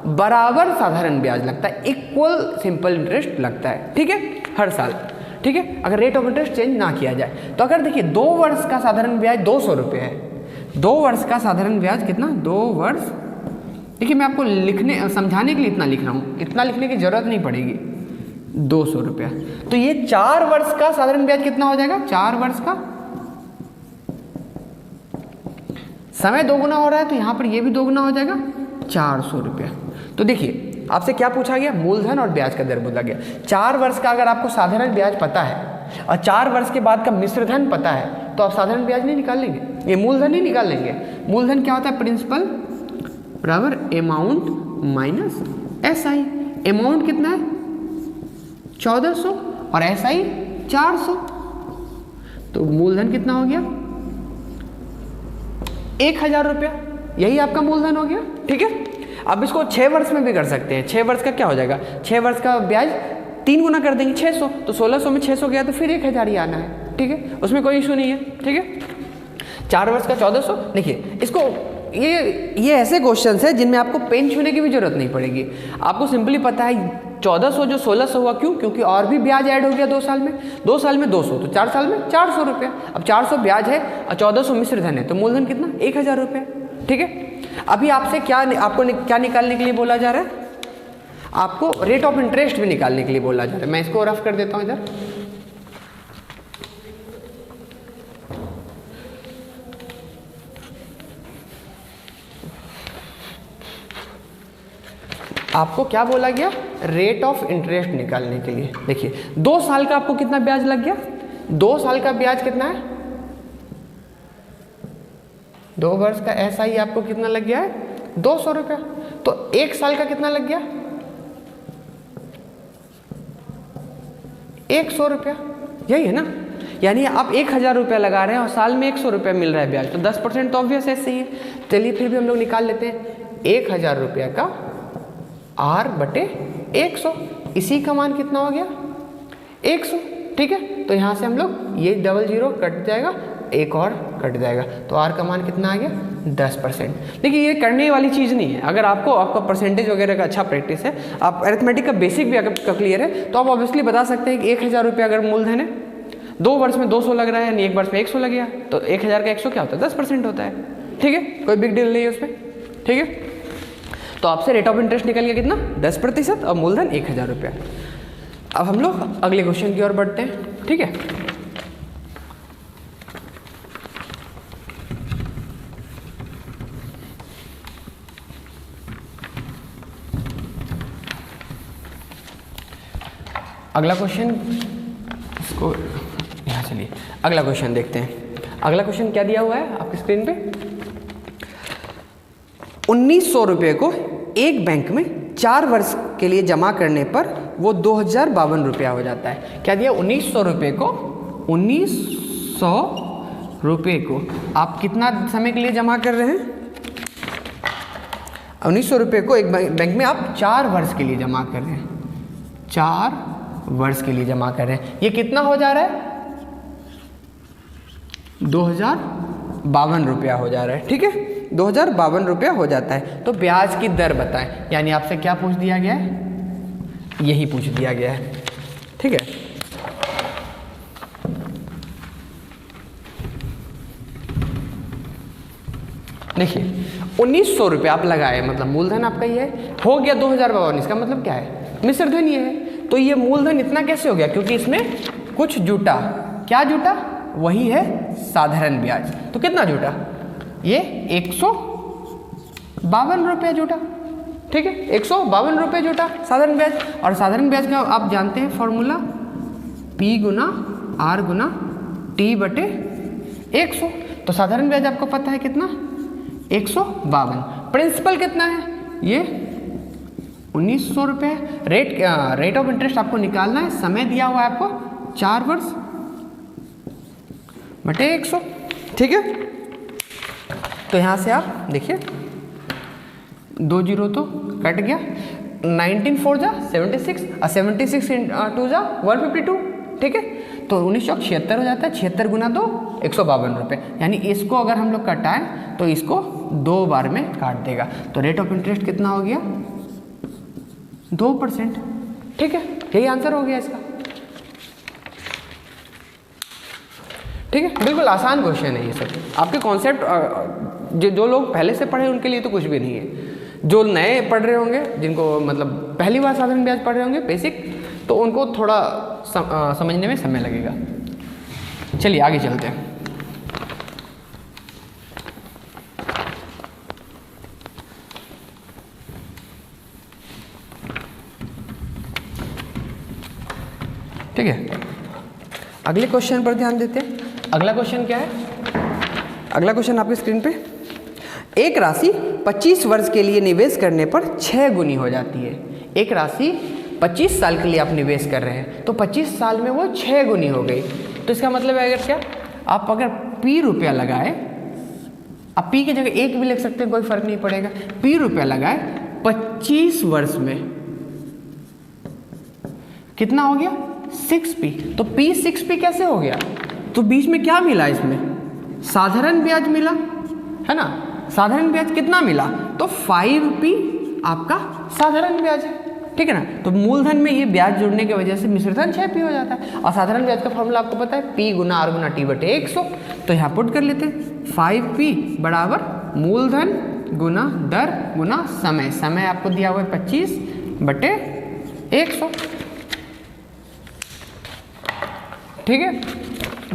A: बराबर साधारण ब्याज लगता है, इक्वल सिंपल इंटरेस्ट लगता है। ठीक है, हर साल। ठीक है, अगर रेट ऑफ इंटरेस्ट चेंज ना किया जाए तो अगर देखिए 2 वर्ष का साधारण ब्याज 200 रुपये है। 2 वर्ष का साधारण ब्याज कितना? 2 वर्ष। देखिए मैं आपको समझाने के लिए इतना लिख रहा हूँ, इतना लिखने की जरूरत नहीं पड़ेगी। 200 रुपया, तो ये 4 वर्ष का साधारण ब्याज कितना हो जाएगा? 4 वर्ष का। समय दोगुना हो रहा है तो यहाँ पर ये भी दोगुना हो जाएगा, 400 रुपया। तो देखिए आपसे क्या पूछा गया? मूलधन और ब्याज का दर बोला गया। 4 वर्ष का अगर आपको साधारण ब्याज पता है और 4 वर्ष के बाद का मिश्रधन पता है तो आप साधारण ब्याज नहीं निकाल लेंगे, ये मूलधन ही निकाल लेंगे। मूलधन क्या होता है? प्रिंसिपल बराबर अमाउंट माइनस SI। अमाउंट कितना है? 1400 और SI 400। तो मूलधन कितना हो गया? 1000 रुपया। यही आपका मूलधन हो गया। ठीक है, अब इसको 6 वर्ष में भी कर सकते हैं। 6 वर्ष का क्या हो जाएगा? 6 वर्ष का ब्याज 3 गुना कर देंगे, 600। तो 1600 में 600 गया तो फिर 1000 ही आना है। ठीक है, उसमें कोई इशू नहीं है। ठीक है, 4 वर्ष का 1400। देखिए इसको, ये ऐसे क्वेश्चंस है जिनमें आपको पेन छूने की भी जरूरत नहीं पड़ेगी। आपको सिंपली पता है 1400 जो 1600 हुआ, क्यों? क्योंकि और भी ब्याज ऐड हो गया 2 साल में। 2 साल में 200 तो 4 साल में 400 रुपया। अब 400 ब्याज है और 1400 मिश्रधन है, तो मूलधन कितना? 1000 रुपया। ठीक है, अभी आपसे आपको क्या निकालने के लिए बोला जा रहा है? आपको रेट ऑफ इंटरेस्ट भी निकालने के लिए बोला जा रहा है। मैं इसको रफ कर देता हूँ इधर। आपको क्या बोला गया? रेट ऑफ इंटरेस्ट निकालने के लिए। देखिए 2 साल का आपको कितना ब्याज लग गया? 2 साल का ब्याज कितना है? 2 वर्ष का SI आपको कितना लग गया है? 200 रुपया। तो 1 साल का कितना लग गया? 100 रुपया। यही है ना? यानी आप 1000 रुपया लगा रहे हैं और साल में 100 रुपया मिल रहा है ब्याज, तो 10% तो ऑब्वियस ऐसे ही है। चलिए फिर भी हम लोग निकाल लेते हैं। 1000 रुपया का R/100, इसी का मान कितना हो गया? 100। ठीक है, तो यहाँ से हम लोग ये 00 कट जाएगा, एक और कट जाएगा, तो R का मान कितना आ गया? 10%। देखिए ये करने वाली चीज़ नहीं है। अगर आपका परसेंटेज वगैरह का अच्छा प्रैक्टिस है, आप अरिथमेटिक का बेसिक भी अगर क्लियर है, तो आप ऑब्वियसली बता सकते हैं कि 1000 रुपया अगर मूलधन है, 2 वर्ष में 200 लग रहा है, यानी 1 वर्ष में 100 लग गया, तो 1000 का 100 क्या होता है? 10% होता है। ठीक है, कोई बिग डील नहीं है उसमें। ठीक है, तो आपसे रेट ऑफ इंटरेस्ट निकल गया कितना? 10% और मूलधन 1000 रुपया। अब हम लोग अगले क्वेश्चन की ओर बढ़ते हैं। ठीक है, अगला क्वेश्चन, इसको यहाँ चलिए अगला क्वेश्चन देखते हैं। अगला क्वेश्चन क्या दिया हुआ है आपकी स्क्रीन पे? 1900 रुपये को एक बैंक में 4 वर्ष के लिए जमा करने पर वो 2052 रुपया हो जाता है। क्या दिया? 1900 रुपये को, 1900 रुपये को आप कितना समय के लिए जमा कर रहे हैं? 1900 रुपये को एक बैंक में आप 4 वर्ष के लिए जमा कर रहे हैं। 4 वर्ष के लिए जमा कर रहे हैं। ये कितना हो जा रहा है? 2052 रुपया हो जा रहा है। ठीक है, 2052 रुपया हो जाता है। तो ब्याज की दर बताएं। यानी आपसे क्या पूछ दिया गया है? यही पूछ दिया गया है। ठीक है, देखिए 1900 रुपये आप लगाए, मतलब मूलधन आपका ये है, हो गया 2052। इसका मतलब क्या है? मिश्रधन ये है। तो ये मूलधन इतना कैसे हो गया? क्योंकि इसमें कुछ जुटा। क्या जुटा? वही है साधारण ब्याज। तो कितना जुटा? ये 152 रुपये जुटा। ठीक है, 152 रुपये जुटा साधारण ब्याज। और साधारण ब्याज का आप जानते हैं फॉर्मूला, P गुना R गुना T/100। तो साधारण ब्याज आपको पता है कितना? 152। प्रिंसिपल कितना है? ये 1900 रुपये। रेट ऑफ इंटरेस्ट आपको निकालना है। समय दिया हुआ है आपको 4 वर्ष बटे 100। ठीक है, तो यहाँ से आप देखिए 2 जीरो तो कट गया, 19 4 जा 76 और 76 2 जा 152, ठीक है, तो 1976 हो जाता है। 76 गुना 2 152 रुपये, यानी इसको अगर हम लोग कटाएं तो इसको 2 बार में काट देगा। तो रेट ऑफ इंटरेस्ट कितना हो गया? 2%, ठीक है, यही आंसर हो गया इसका। ठीक है, बिल्कुल आसान क्वेश्चन है ये सब। आपके कॉन्सेप्ट जो लोग पहले से पढ़े उनके लिए तो कुछ भी नहीं है। जो नए पढ़ रहे होंगे, जिनको मतलब पहली बार साधारण ब्याज पढ़ रहे होंगे बेसिक, तो उनको थोड़ा समझने में समय लगेगा। चलिए आगे चलते हैं। ठीक है, अगले क्वेश्चन पर ध्यान देते हैं। अगला क्वेश्चन क्या है? अगला क्वेश्चन आपकी स्क्रीन पे, एक राशि 25 वर्ष के लिए निवेश करने पर 6 गुनी हो जाती है। एक राशि 25 साल के लिए आप निवेश कर रहे हैं तो 25 साल में वो 6 गुनी हो गई। तो इसका मतलब है अगर क्या, आप अगर P रुपया लगाए, आप P की जगह 1 भी लिख सकते हैं, कोई फर्क नहीं पड़ेगा। P रुपया लगाए 25 वर्ष में कितना हो गया? 6P। तो P 6P कैसे हो गया? तो बीच में क्या मिला? इसमें साधारण ब्याज मिला है ना। साधारण ब्याज कितना मिला? तो 5P आपका साधारण ब्याज है, ठीक है ना। तो मूलधन में ये ब्याज जुड़ने की वजह से मिश्रधन 6P हो जाता है। और साधारण ब्याज का फॉर्मूला आपको पता है, P गुना R गुना T बटे 100। तो यहाँ पुट कर लेते हैं, 5P बराबर मूलधन गुना दर गुना समय। समय आपको दिया हुआ है 25 बटे 100, ठीक है।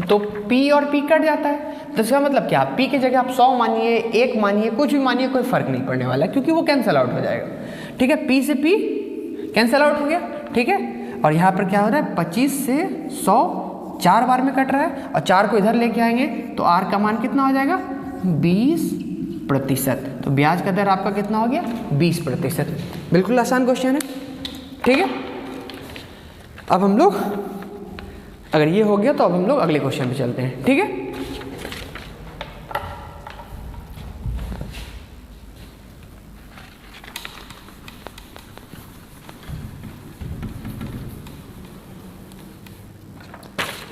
A: तो P और P कट जाता है, तो इसका मतलब क्या? P की जगह आप 100 मानिए, 1 मानिए, कुछ भी मानिए, कोई फर्क नहीं पड़ने वाला क्योंकि वो कैंसिल आउट हो जाएगा, ठीक है। P से P कैंसिल आउट हो गया, ठीक है। और यहाँ पर क्या हो रहा है? 25 से 100 4 बार में कट रहा है, और 4 को इधर लेके आएंगे तो R का मान कितना हो जाएगा? 20%। तो ब्याज का दर आपका कितना हो गया? 20%। बिल्कुल आसान क्वेश्चन है, ठीक है। अब हम लोग, अगर ये हो गया तो अब हम लोग अगले क्वेश्चन पे चलते हैं, ठीक है।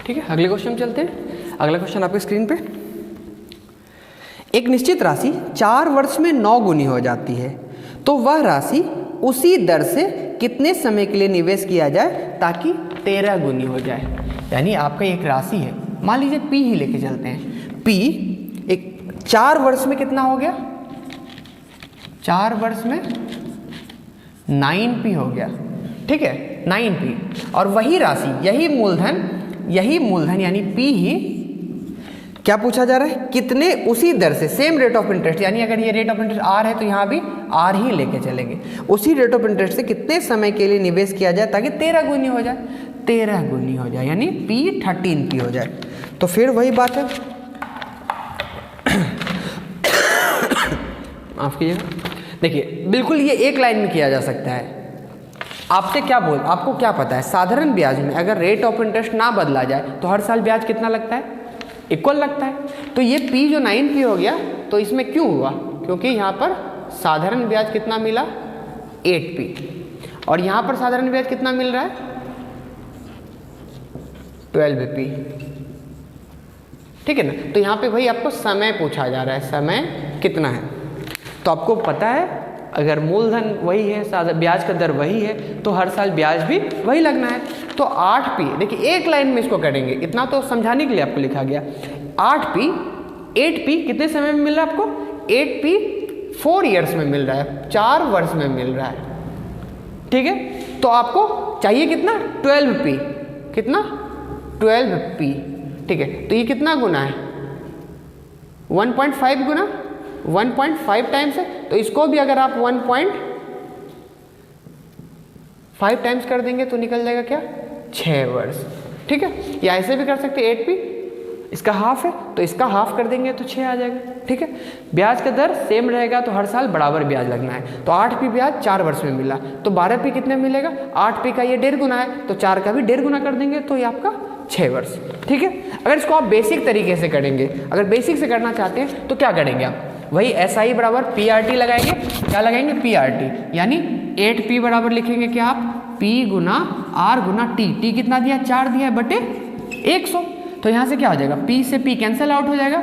A: ठीक है, अगले क्वेश्चन चलते हैं। अगला क्वेश्चन आपकी स्क्रीन पे, एक निश्चित राशि 4 वर्ष में 9 गुनी हो जाती है, तो वह राशि उसी दर से कितने समय के लिए निवेश किया जाए ताकि 13 गुनी हो जाए। यानी आपका एक राशि है, मान लीजिए P ही लेके चलते हैं। P एक 4 वर्ष में कितना हो गया? 4 वर्ष में 9P हो गया, ठीक है, 9P। और वही राशि, यही मूलधन यानी P ही क्या पूछा जा रहा है? कितने, उसी दर से, सेम रेट ऑफ इंटरेस्ट, यानी अगर ये रेट ऑफ इंटरेस्ट R है तो यहाँ भी R ही लेके चलेंगे। उसी रेट ऑफ इंटरेस्ट से कितने समय के लिए निवेश किया जाए ताकि 13 गुनी हो जाए, 13 गुनी हो जाए, यानी P 13P हो जाए। तो फिर वही बात है, माफ कीजिएगा, देखिए बिल्कुल ये एक लाइन में किया जा सकता है। आपको क्या पता है? साधारण ब्याज में अगर रेट ऑफ इंटरेस्ट ना बदला जाए तो हर साल ब्याज कितना लगता है? इक्वल लगता है। तो ये P जो 9P हो गया, तो इसमें क्यों हुआ? क्योंकि यहाँ पर साधारण ब्याज कितना मिला? 8P। और यहाँ पर साधारण ब्याज कितना मिल रहा है? 12P, ठीक है ना। तो यहाँ पे वही आपको समय पूछा जा रहा है, समय कितना है। तो आपको पता है अगर मूलधन वही है, ब्याज का दर वही है, तो हर साल ब्याज भी वही लगना है। तो 8P, देखिए एक लाइन में इसको करेंगे, इतना तो समझाने के लिए आपको लिखा गया। 8P कितने समय में मिल रहा है आपको? 8P 4 ईयर्स में मिल रहा है, 4 वर्ष में मिल रहा है, ठीक है। तो आपको चाहिए कितना? 12P, कितना? 12P, ठीक है। तो ये कितना गुना है? 1.5 गुना 1.5 टाइम्स है, तो इसको भी अगर आप 1.5 टाइम्स कर देंगे तो निकल जाएगा क्या? 6 वर्ष, ठीक है। या ऐसे भी कर सकते हैं, 8P इसका हाफ है तो इसका हाफ कर देंगे तो 6 आ जाएगा, ठीक है। ब्याज का दर सेम रहेगा तो हर साल बराबर ब्याज लगना है। तो 8P ब्याज 4 वर्ष में मिला, तो 12P कितने मिलेगा? 8P का ये 1.5 गुना है तो 4 का भी 1.5 गुना कर देंगे तो ये आपका 6 वर्ष। ठीक है, अगर इसको आप बेसिक तरीके से करेंगे, अगर बेसिक से करना चाहते हैं तो क्या करेंगे आप, वही SI बराबर PRT लगाएंगे। क्या लगाएंगे, PRT, यानी 8P बराबर लिखेंगे क्या आप, P गुना R गुना T कितना दिया, 4 दिया है बटे 100। तो यहाँ से क्या हो जाएगा, P से P कैंसिल आउट हो जाएगा,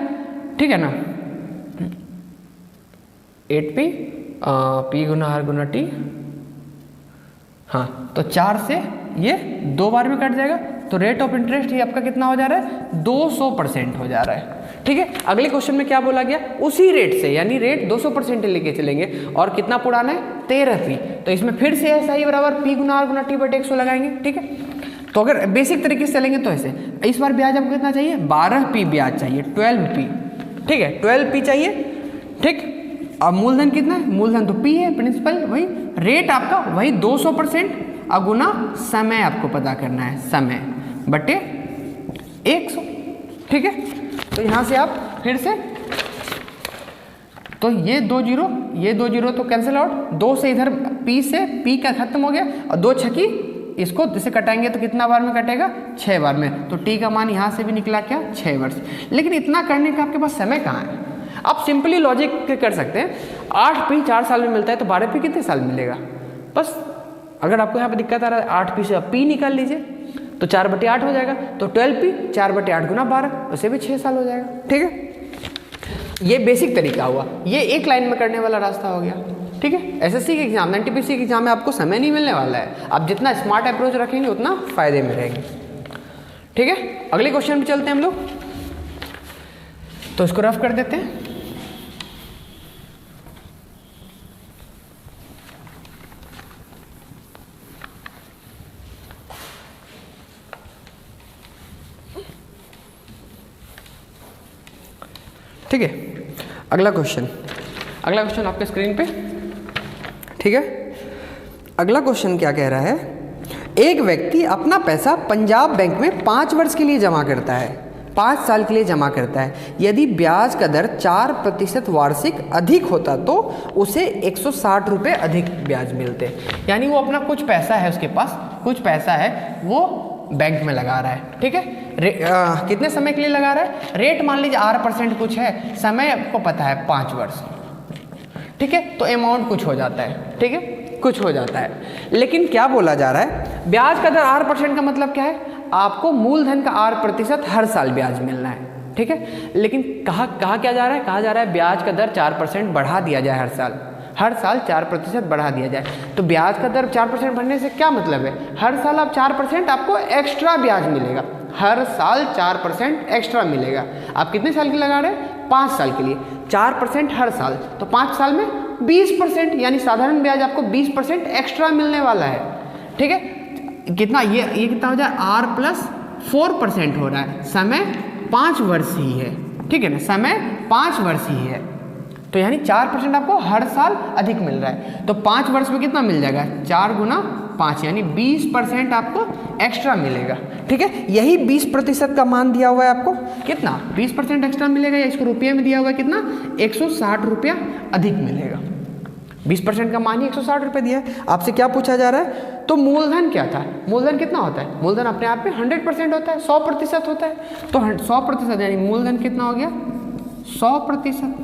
A: ठीक है ना, 8P P गुना R गुना T, हाँ, तो 4 से ये 2 बार में कट जाएगा, तो रेट ऑफ इंटरेस्ट ही आपका कितना हो जा रहा है, 200% हो जा रहा है। ठीक है, अगले क्वेश्चन में क्या बोला गया, उसी रेट से, यानी रेट 200% लेके चलेंगे, और कितना पुराना है, 13P, तो इसमें फिर से SI बराबर P गुना R गुना T बटे 100 लगाएंगे। ठीक है, तो अगर बेसिक तरीके से चलेंगे तो ऐसे, इस बार ब्याज आपको कितना चाहिए, 12P ब्याज चाहिए, 12P। ठीक है, 12P चाहिए। ठीक, अब मूलधन कितना है, मूलधन तो P है, प्रिंसिपल वही, रेट आपका वही 200%, अगुना समय आपको पता करना है, समय बटे 100। ठीक है, तो यहाँ से आप फिर से, तो ये 2 जीरो, ये 2 जीरो तो कैंसिल आउट, 2 से इधर P से P का खत्म हो गया, और 2 छकी इसको इसे कटाएंगे तो कितना बार में कटेगा, 6 बार में, तो T का मान यहाँ से भी निकला क्या, 6 वर्ष। लेकिन इतना करने का आपके पास समय कहाँ है, आप सिंपली लॉजिक कर सकते हैं, 8P 4 साल में मिलता है, तो 12P कितने साल मिलेगा, बस अगर आपको यहाँ पे दिक्कत आ रहा है 8P से आप P निकाल लीजिए, तो 4 बटे 8 हो जाएगा, तो 12P 4 बटे 8 गुना 12, उसे भी 6 साल हो जाएगा। ठीक है, ये बेसिक तरीका हुआ, ये एक लाइन में करने वाला रास्ता हो गया। ठीक है, SSC के एग्जाम, NTPC के एग्जाम में आपको समय नहीं मिलने वाला है, आप जितना स्मार्ट अप्रोच रखेंगे उतना फायदे में रहेंगे। ठीक है, अगले क्वेश्चन पे चलते हैं हम लोग, तो इसको रफ कर देते हैं। ठीक है, अगला क्वेश्चन आपके स्क्रीन पे। ठीक है, अगला क्वेश्चन क्या कह रहा है, एक व्यक्ति अपना पैसा पंजाब बैंक में 5 वर्ष के लिए जमा करता है, 5 साल के लिए जमा करता है, यदि ब्याज का दर 4% वार्षिक अधिक होता तो उसे 160 रुपये अधिक ब्याज मिलते। यानी वो अपना कुछ पैसा है, उसके पास कुछ पैसा है, वो बैंक में लगा रहा है। ठीक है, कितने समय के लिए लगा रहा है, रेट मान लीजिए 8% कुछ है, समय आपको पता है 5 वर्ष। ठीक है, तो अमाउंट कुछ हो जाता है। ठीक है, कुछ हो जाता है, लेकिन क्या बोला जा रहा है, ब्याज का दर 8% का मतलब क्या है, आपको मूलधन का 8% हर साल ब्याज मिलना है। ठीक है, लेकिन कहा क्या जा रहा है, कहा जा रहा है ब्याज का दर 4% बढ़ा दिया जाए, हर साल 4% बढ़ा दिया जाए। तो ब्याज का दर 4% बढ़ने से क्या मतलब है, हर साल आप 4% आपको एक्स्ट्रा ब्याज मिलेगा, हर साल 4% एक्स्ट्रा मिलेगा। आप कितने साल के लगा रहे हैं, 5 साल के लिए, 4% हर साल, तो 5 साल में 20%, यानी साधारण ब्याज आपको 20% एक्स्ट्रा मिलने वाला है। ठीक है, कितना, ये कितना हो जाए, R+4% हो रहा है, समय 5 वर्ष ही है। ठीक है ना, समय 5 वर्ष ही है, तो यानी 4% आपको हर साल अधिक मिल रहा है, तो 5 वर्ष में कितना मिल जाएगा, 4 गुना 5, यानी 20% आपको एक्स्ट्रा मिलेगा। ठीक है, यही 20% का मान दिया हुआ है आपको, कितना 20% एक्स्ट्रा मिलेगा, या इसको रुपये में दिया हुआ है कितना, 160 रुपया अधिक मिलेगा। 20% का मान ही 160 रुपये दिया है। आपसे क्या पूछा जा रहा है, तो मूलधन क्या था, मूलधन कितना होता है, मूलधन अपने आप में 100% होता है, 100% होता है, तो 100% यानी मूलधन कितना हो गया, 100%।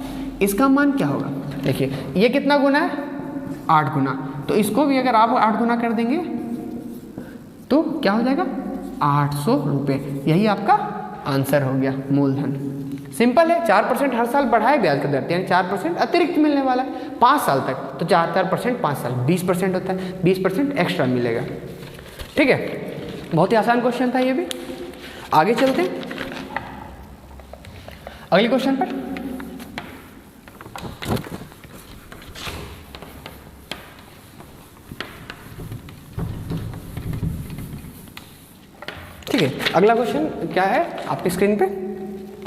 A: इसका मान क्या होगा, देखिए ये कितना गुना है, 8 गुना, तो इसको भी अगर आप 8 गुना कर देंगे तो क्या हो जाएगा, 800 रुपये। यही आपका आंसर हो गया, मूलधन। सिंपल है, 4% हर साल बढ़ाए ब्याज का दर, यानी 4% अतिरिक्त मिलने वाला है 5 साल तक, तो 4% 5 साल 20% होता है, 20% एक्स्ट्रा मिलेगा। ठीक है, बहुत ही आसान क्वेश्चन था ये भी। आगे चलते हैं अगले क्वेश्चन पर। ठीक है, अगला क्वेश्चन क्या है आपकी स्क्रीन पे,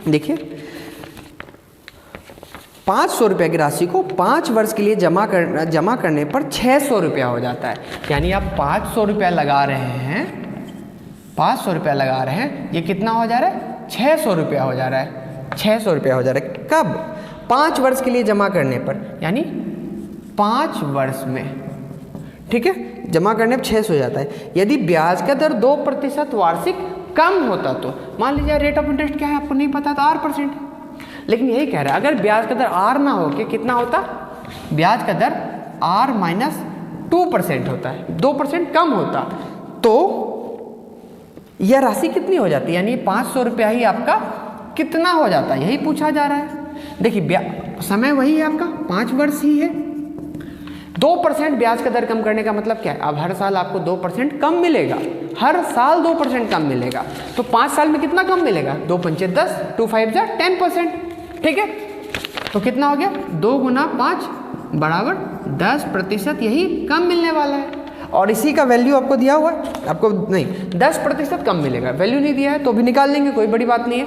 A: देखिए 500 रुपये की राशि को 5 वर्ष के लिए जमा करने पर 600 रुपया हो जाता है। यानी आप 500 रुपया लगा रहे हैं, 500 रुपया लगा रहे हैं, ये कितना हो जा रहा है, 600 रुपया हो जा रहा है, 600 रुपया हो जा रहा है। कब, 5 वर्ष के लिए जमा करने पर, यानी 5 वर्ष में। ठीक है, जमा करने पर 600 हो जाता है। यदि ब्याज का दर 2% वार्षिक कम होता तो, मान लीजिए रेट ऑफ इंटरेस्ट क्या है आपको नहीं पता तो R%, लेकिन यही कह रहा है अगर ब्याज का दर R ना हो के कितना होता, ब्याज का दर R माइनस 2% होता है, 2% कम होता, तो यह राशि कितनी हो जाती है, यानी 500 रुपया ही आपका कितना हो जाता है, यही पूछा जा रहा है। देखिए समय वही है आपका 5 वर्ष ही है। 2% ब्याज का दर कम करने का मतलब क्या है, अब हर साल आपको 2% कम मिलेगा, हर साल 2% कम मिलेगा, तो 5 साल में कितना कम मिलेगा, 2 पंचे 10, 2 5 जा 10%, ठीक है। तो कितना हो गया, 2 गुना 5 बराबर 10%, यही कम मिलने वाला है। और इसी का वैल्यू आपको दिया हुआ है, आपको नहीं 10% कम मिलेगा, वैल्यू नहीं दिया है तो भी निकाल लेंगे, कोई बड़ी बात नहीं है,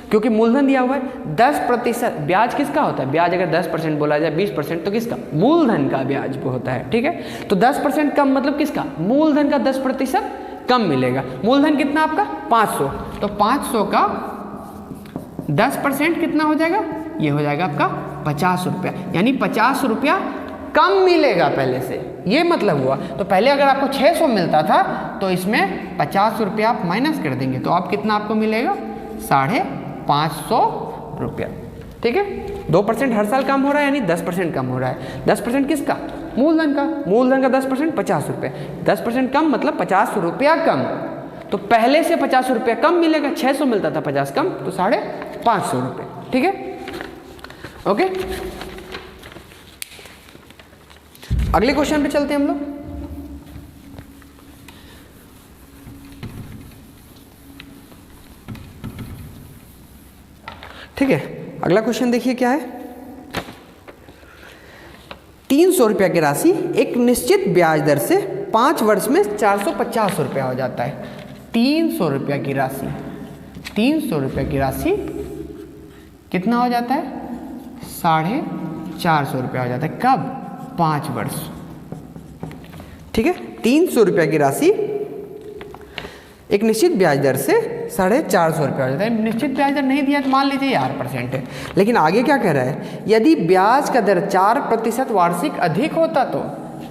A: क्योंकि मूलधन दिया हुआ है। 10% ब्याज किसका होता है, ब्याज अगर 10% बोला जाए 20% तो किसका, मूलधन का ब्याज वो होता है, ठीक है। तो 10% कम मतलब किसका, मूलधन का 10% कम मिलेगा। मूलधन कितना आपका 500, तो 500 का 10% कितना हो जाएगा, ये हो जाएगा आपका 50 रुपया, यानी 50 रुपया कम मिलेगा पहले से, ये मतलब हुआ। तो पहले अगर आपको 600 मिलता था तो इसमें 50 रुपया आप माइनस कर देंगे, तो आप कितना आपको मिलेगा 550 रुपया, ठीक है। 2% हर साल कम हो रहा है, यानी 10% कम हो रहा है। 10% किसका, मूलधन का, मूलधन का 10% 50 रुपये, 10% कम मतलब 50 रुपया कम, तो पहले से 50 रुपया कम मिलेगा, 600 मिलता था 50 कम तो 550 रुपये, ठीक है, ओके। अगले क्वेश्चन पे चलते हैं हम लोग। ठीक है, अगला क्वेश्चन देखिए क्या है। 300 रुपया की राशि एक निश्चित ब्याज दर से 5 वर्ष में 450 रुपया हो जाता है। 300 रुपया की राशि, 300 रुपया की राशि कितना हो जाता है, 450 रुपया हो जाता है, कब, 5 वर्ष, ठीक है। 300 रुपया की राशि एक निश्चित ब्याज दर से 450 रुपया हो जाता है। निश्चित ब्याज दर नहीं दिया तो मान लीजिए 8% है, लेकिन आगे क्या कह रहा है, यदि ब्याज का दर 4% वार्षिक अधिक होता तो,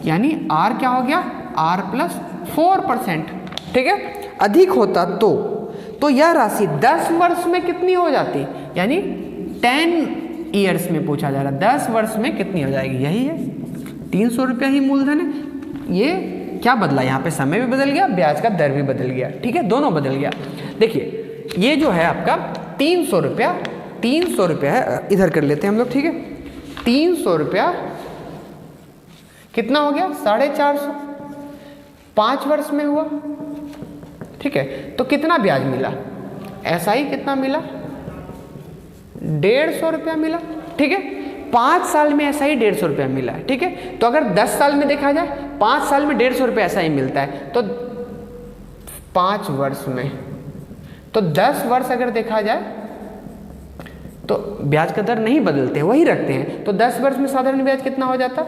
A: यानी R क्या हो गया, R प्लस 4%, ठीक है, अधिक होता तो यह राशि 10 वर्ष में कितनी हो जाती, यानी 10 ईयर्स में पूछा जा रहा है, 10 वर्ष में कितनी हो जाएगी, यही है। 300 रुपया ही मूलधन है, ये क्या बदला, यहाँ पे समय भी बदल गया, ब्याज का दर भी बदल गया, ठीक है, दोनों बदल गया। देखिए ये जो है आपका 300 रुपया, 300 रुपया है, इधर कर लेते हैं हम लोग, ठीक है। 300 रुपया कितना हो गया, 450, 5 वर्ष में हुआ, ठीक है। तो कितना ब्याज मिला, ऐसा ही कितना मिला, 150 रुपया मिला, ठीक है। 5 साल में ऐसा ही 150 रुपया मिला है, ठीक है। तो अगर 10 साल में देखा जाए, 5 साल में 150 रुपया ऐसा ही मिलता है, तो 5 वर्ष में, तो 10 वर्ष अगर देखा जाए तो ब्याज का दर नहीं बदलते हैं, वही रखते हैं, तो 10 वर्ष में साधारण ब्याज कितना हो जाता,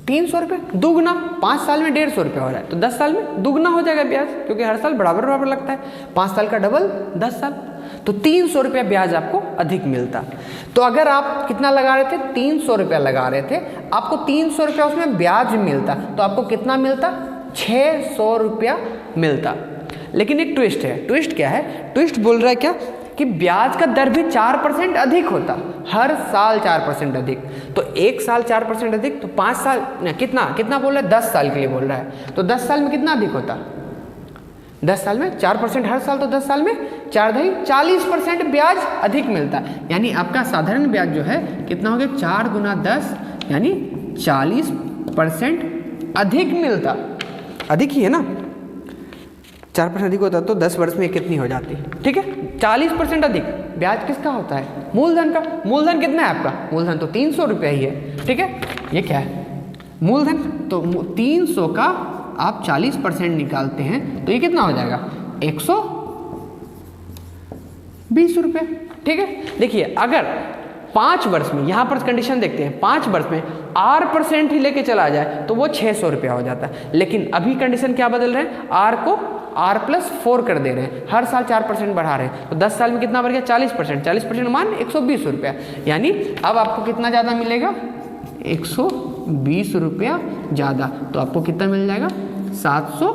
A: 300 रुपये, दुगना। 5 साल में 150 रुपया हो रहा है, तो 10 साल में दुगना हो जाएगा ब्याज, क्योंकि हर साल बराबर बराबर लगता है, 5 साल का डबल 10 साल, तो 300 रुपया ब्याज आपको अधिक मिलता। तो अगर आप कितना लगा रहे थे, 300 रुपया लगा रहे थे, आपको 300 रुपया उसमें ब्याज मिलता, तो आपको कितना मिलता, 600 रुपया मिलता। लेकिन एक ट्विस्ट है, ट्विस्ट क्या है, ट्विस्ट बोल रहा है क्या कि ब्याज का दर भी 4% अधिक होता, हर साल 4% अधिक, तो एक साल 4% अधिक, तो 5 साल कितना बोल रहा है, 10 साल के लिए बोल रहा है, तो 10 साल में कितना अधिक होता, 10 साल में 4% हर साल, तो 10 साल में 4 दही 40% ब्याज अधिक मिलता, यानी आपका साधारण ब्याज जो है कितना हो गया, 4 गुना 10 यानी 40% अधिक मिलता, अधिक ही है ना, 4% अधिक होता तो 10 वर्ष में कितनी हो जाती, ठीक है, 40% अधिक। ब्याज किसका होता है, मूलधन का। मूलधन कितना है आपका, मूलधन तो 300 रुपया ही है, ठीक है। ये क्या है, मूलधन, तो 300 का आप 40% निकालते हैं तो ये कितना हो जाएगा, 120 रुपये, ठीक है। देखिए अगर 5 वर्ष में, यहाँ पर कंडीशन देखते हैं, 5 वर्ष में R% ही लेके चला जाए तो वो 600 रुपया हो जाता है, लेकिन अभी कंडीशन क्या बदल रहे हैं, R को R प्लस 4 कर दे रहे हैं, हर साल 4% बढ़ा रहे हैं, तो 10 साल में कितना बढ़ गया, 40%, 40% मान 120 रुपया, यानी अब आपको कितना ज़्यादा मिलेगा, 120 रुपया ज़्यादा, तो आपको कितना मिल जाएगा, 700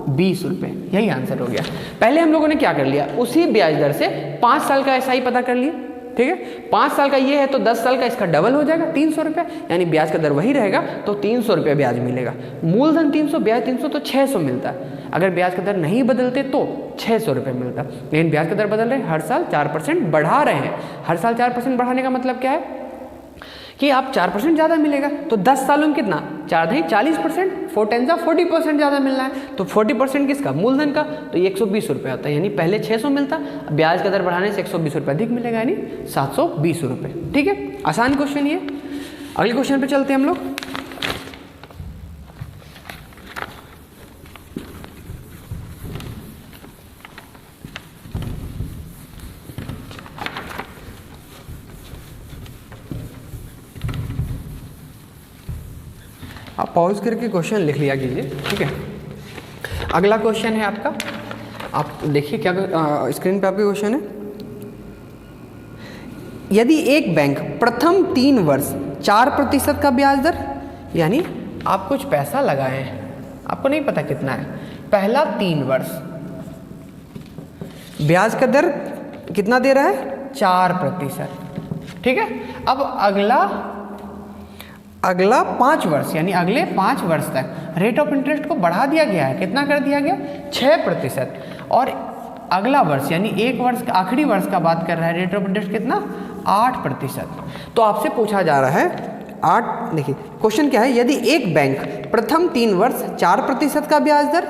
A: 20 रुपये, यही आंसर हो गया। पहले हम लोगों ने क्या कर लिया, उसी ब्याज दर से 5 साल का SI पता कर लिया, ठीक है। 5 साल का ये है तो 10 साल का इसका डबल हो जाएगा 300 रुपये, यानी ब्याज का दर वही रहेगा तो 300 रुपये ब्याज मिलेगा। मूलधन 300, ब्याज 300 तो 600 मिलता है। अगर ब्याज का दर नहीं बदलते तो 600 रुपये मिलता, लेकिन ब्याज का दर बदल रहे हैं, हर साल 4% बढ़ा रहे हैं। हर साल 4% बढ़ाने का मतलब क्या है कि आप 4% ज़्यादा मिलेगा, तो 10 सालों में कितना, 4 नहीं 40%, 4 10 40% ज़्यादा मिलना है। तो 40% किसका, मूलधन का, तो ये 120 रुपये आता है, यानी पहले 600 मिलता, ब्याज का दर बढ़ाने से 120 रुपये अधिक मिलेगा, यानी 720 रुपये। ठीक है, आसान क्वेश्चन ये। अगले क्वेश्चन पे चलते हैं हम लोग। आप पॉज करके क्वेश्चन लिख लिया कीजिए, ठीक है। अगला क्वेश्चन है आपका, आप देखिए क्या स्क्रीन पे आपके क्वेश्चन है। यदि एक बैंक प्रथम 3 वर्ष 4% का ब्याज दर, यानी आप कुछ पैसा लगाए हैं, आपको नहीं पता कितना है, पहला 3 वर्ष ब्याज का दर कितना दे रहा है, 4%, ठीक है। अब अगला 5 वर्ष, यानी अगले 5 वर्ष तक रेट ऑफ इंटरेस्ट को बढ़ा दिया गया है, कितना कर दिया गया, 6%। और अगला वर्ष यानी 1 वर्ष का आखिरी वर्ष का बात कर रहा है, रेट ऑफ इंटरेस्ट कितना, 8%। तो आपसे पूछा जा रहा है 8, देखिए क्वेश्चन क्या है, यदि एक बैंक प्रथम 3 वर्ष 4% का ब्याज दर,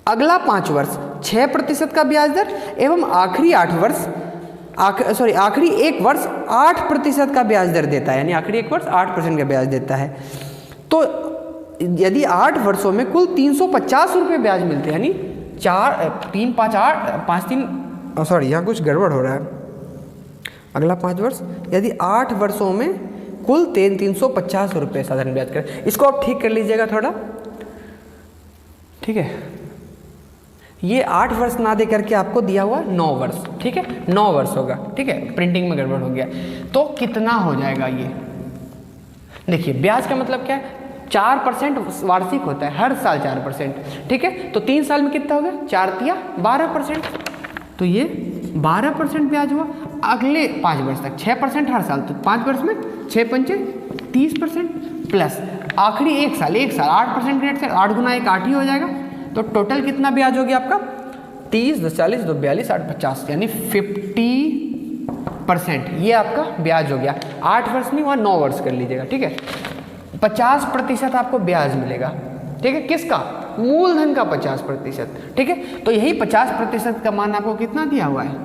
A: अगला 5 वर्ष 6% का ब्याज दर एवं आखिरी 1 वर्ष 8% का ब्याज दर देता है, यानी आखिरी 1 वर्ष 8% का ब्याज देता है, तो यदि 8 वर्षों में कुल 350 रुपये ब्याज मिलते हैं, यानी 3 यहाँ कुछ गड़बड़ हो रहा है। अगला 5 वर्ष, यदि 8 वर्षों में कुल 350 रुपये साधारण ब्याज करें, इसको आप ठीक कर लीजिएगा थोड़ा, ठीक है। ये 8 वर्ष ना दे करके आपको दिया हुआ 9 वर्ष, ठीक है, 9 वर्ष होगा, ठीक है, प्रिंटिंग में गड़बड़ हो गया। तो कितना हो जाएगा ये, देखिए ब्याज का मतलब क्या है, 4% वार्षिक होता है, हर साल 4%, ठीक है। तो 3 साल में कितना हो गया, 4 तिया 12%, तो ये 12% ब्याज हुआ। अगले 5 वर्ष तक 6% हर साल, तो 5 वर्ष में 6 पंचे 30% प्लस आखिरी 1 साल 8% रेट से 8 गुना 1 8 ही हो जाएगा। तो टोटल कितना ब्याज हो गया आपका, 30 10 40 2 42 8 50, यानी 50%, ये आपका ब्याज हो गया। 8 वर्ष नहीं हुआ, 9 वर्ष कर लीजिएगा, ठीक है। 50% आपको ब्याज मिलेगा, ठीक है, किसका, मूलधन का 50%, ठीक है। तो यही 50% का मान आपको कितना दिया हुआ है,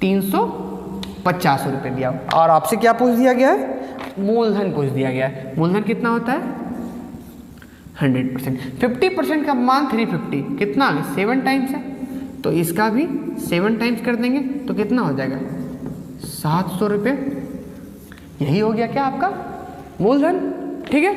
A: 350 रुपये दिया हुआ। और आपसे क्या पूछ दिया गया है, मूलधन पूछ दिया गया है। मूलधन कितना होता है, 100%। 50% का मान 350, कितना 7 टाइम्स है, तो इसका भी 7 टाइम्स कर देंगे तो कितना हो जाएगा, 700 रुपये। यही हो गया क्या आपका मूलधन, ठीक है।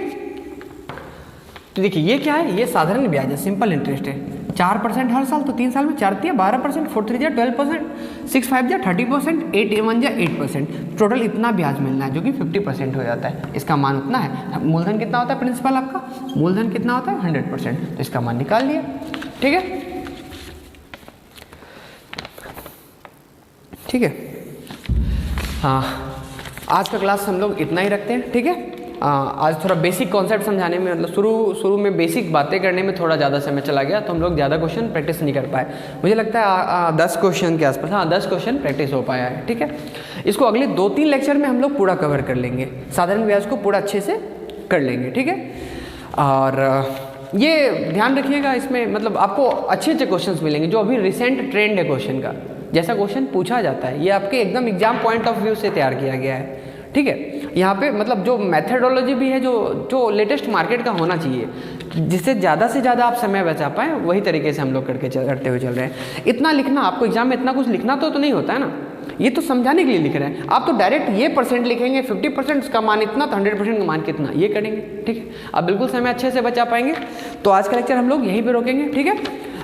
A: तो देखिए ये क्या है, ये साधारण ब्याज है, सिंपल इंटरेस्ट है, 4% हर साल, तो 3 साल में 4 तिया 12%, 4 3 12%, 6 5 30%, 8 1 8%, टोटल इतना ब्याज मिलना है, जो कि 50% हो जाता है। इसका मान उतना है। मूलधन कितना होता है प्रिंसिपल आपका, मूलधन कितना होता है 100%, तो इसका मान निकाल लिया, ठीक है, ठीक है। हाँ, आज का क्लास हम लोग इतना ही रखते हैं, ठीक है। आज थोड़ा बेसिक कॉन्सेप्ट समझाने में, मतलब शुरू में बेसिक बातें करने में थोड़ा ज़्यादा समय चला गया, तो हम लोग ज़्यादा क्वेश्चन प्रैक्टिस नहीं कर पाए। मुझे लगता है 10 क्वेश्चन के आसपास, हाँ 10 क्वेश्चन प्रैक्टिस हो पाया है, ठीक है। इसको अगले 2-3 लेक्चर में हम लोग पूरा कवर कर लेंगे, साधारण ब्याज को पूरा अच्छे से कर लेंगे, ठीक है। और ये ध्यान रखिएगा, इसमें मतलब आपको अच्छे क्वेश्चन मिलेंगे, जो अभी रिसेंट ट्रेंड है क्वेश्चन का, जैसा क्वेश्चन पूछा जाता है, ये आपके एकदम एग्जाम पॉइंट ऑफ व्यू से तैयार किया गया है, ठीक है। यहाँ पे मतलब जो मेथडोलॉजी भी है, जो लेटेस्ट मार्केट का होना चाहिए, जिससे ज़्यादा से ज़्यादा आप समय बचा पाएँ, वही तरीके से हम लोग करते हुए चल रहे हैं। इतना लिखना, आपको एग्जाम में इतना कुछ लिखना तो नहीं होता है ना, ये तो समझाने के लिए लिख रहे हैं। आप तो डायरेक्ट ये % लिखेंगे, 50% उसका मान इतना, तो 100% का मान कितना, ये करेंगे, ठीक है। आप बिल्कुल समय अच्छे से बचा पाएंगे। तो आज का लेक्चर हम लोग यहीं पर रोकेंगे, ठीक है।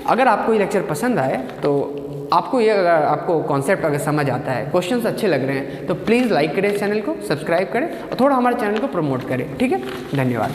A: अगर आपको ये लेक्चर पसंद आए, तो अगर आपको कॉन्सेप्ट अगर समझ आता है, क्वेश्चंस अच्छे लग रहे हैं, तो प्लीज़ लाइक करें, चैनल को सब्सक्राइब करें और थोड़ा हमारे चैनल को प्रमोट करें, ठीक है। धन्यवाद।